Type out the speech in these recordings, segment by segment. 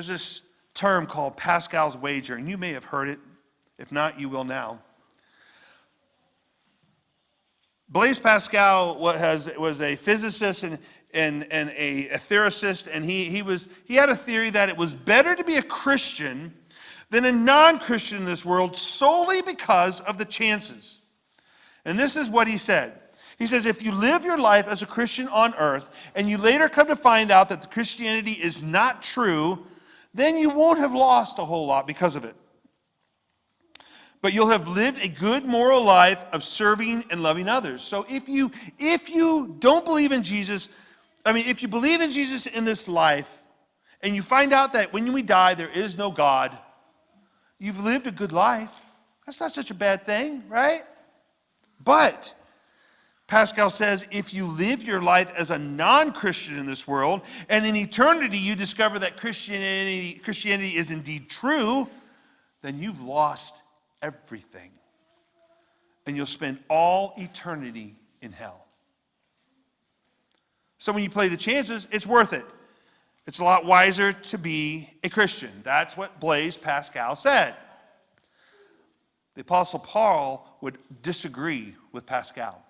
There's this term called Pascal's Wager, and you may have heard it. If not, you will now. Blaise Pascal was a physicist and a theorist, and he had a theory that it was better to be a Christian than a non-Christian in this world solely because of the chances. And this is what he said. He says, if you live your life as a Christian on earth and you later come to find out that the Christianity is not true, then you won't have lost a whole lot because of it. But you'll have lived a good moral life of serving and loving others. So if you don't believe in Jesus, if you believe in Jesus in this life and you find out that when we die there is no God, you've lived a good life. That's not such a bad thing, right? But Pascal says if you live your life as a non-Christian in this world and in eternity you discover that Christianity is indeed true, then you've lost everything. And you'll spend all eternity in hell. So when you play the chances, it's worth it. It's a lot wiser to be a Christian. That's what Blaise Pascal said. The Apostle Paul would disagree with Pascal.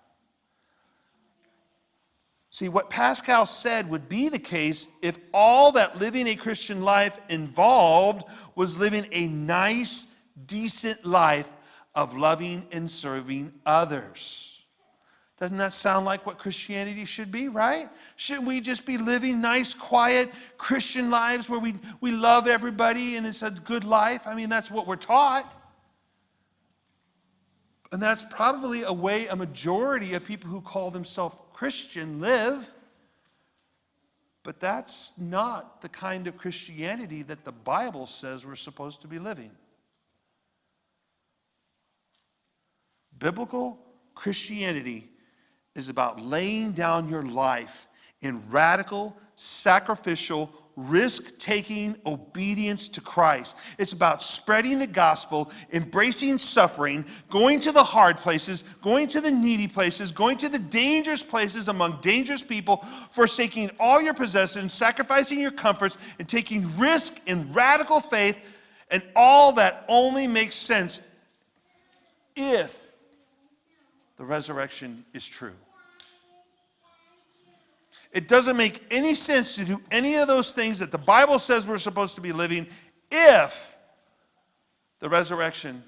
See, what Pascal said would be the case if all that living a Christian life involved was living a nice, decent life of loving and serving others. Doesn't that sound like what Christianity should be, right? Shouldn't we just be living nice, quiet Christian lives where we love everybody and it's a good life? That's what we're taught. And that's probably a way a majority of people who call themselves Christian live. But that's not the kind of Christianity that the Bible says we're supposed to be living. Biblical Christianity is about laying down your life in radical, sacrificial, risk-taking obedience to Christ. It's about spreading the gospel, embracing suffering, going to the hard places, going to the needy places, going to the dangerous places among dangerous people, forsaking all your possessions, sacrificing your comforts, and taking risk in radical faith, and all that only makes sense if the resurrection is true. It doesn't make any sense to do any of those things that the Bible says we're supposed to be living if the resurrection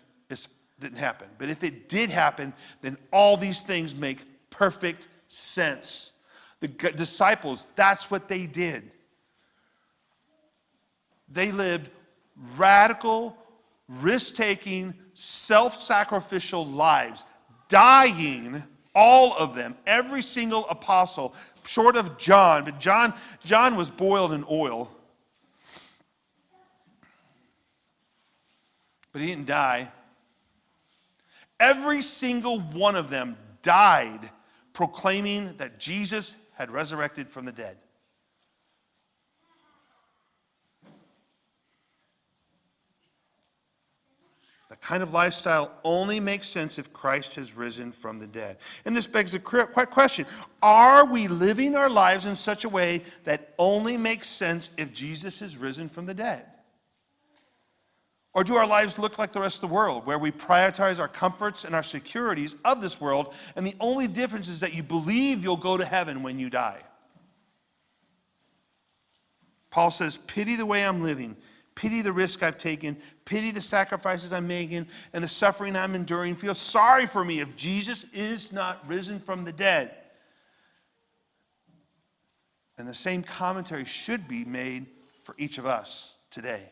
didn't happen. But if it did happen, then all these things make perfect sense. The disciples, that's what they did. They lived radical, risk-taking, self-sacrificial lives, dying, all of them, every single apostle, short of John, but John was boiled in oil. But he didn't die. Every single one of them died proclaiming that Jesus had resurrected from the dead. That kind of lifestyle only makes sense if Christ has risen from the dead. And this begs the question, are we living our lives in such a way that only makes sense if Jesus is risen from the dead? Or do our lives look like the rest of the world, where we prioritize our comforts and our securities of this world, and the only difference is that you believe you'll go to heaven when you die? Paul says, pity the way I'm living. Pity the risk I've taken. Pity the sacrifices I'm making and the suffering I'm enduring. Feel sorry for me if Jesus is not risen from the dead. And the same commentary should be made for each of us today.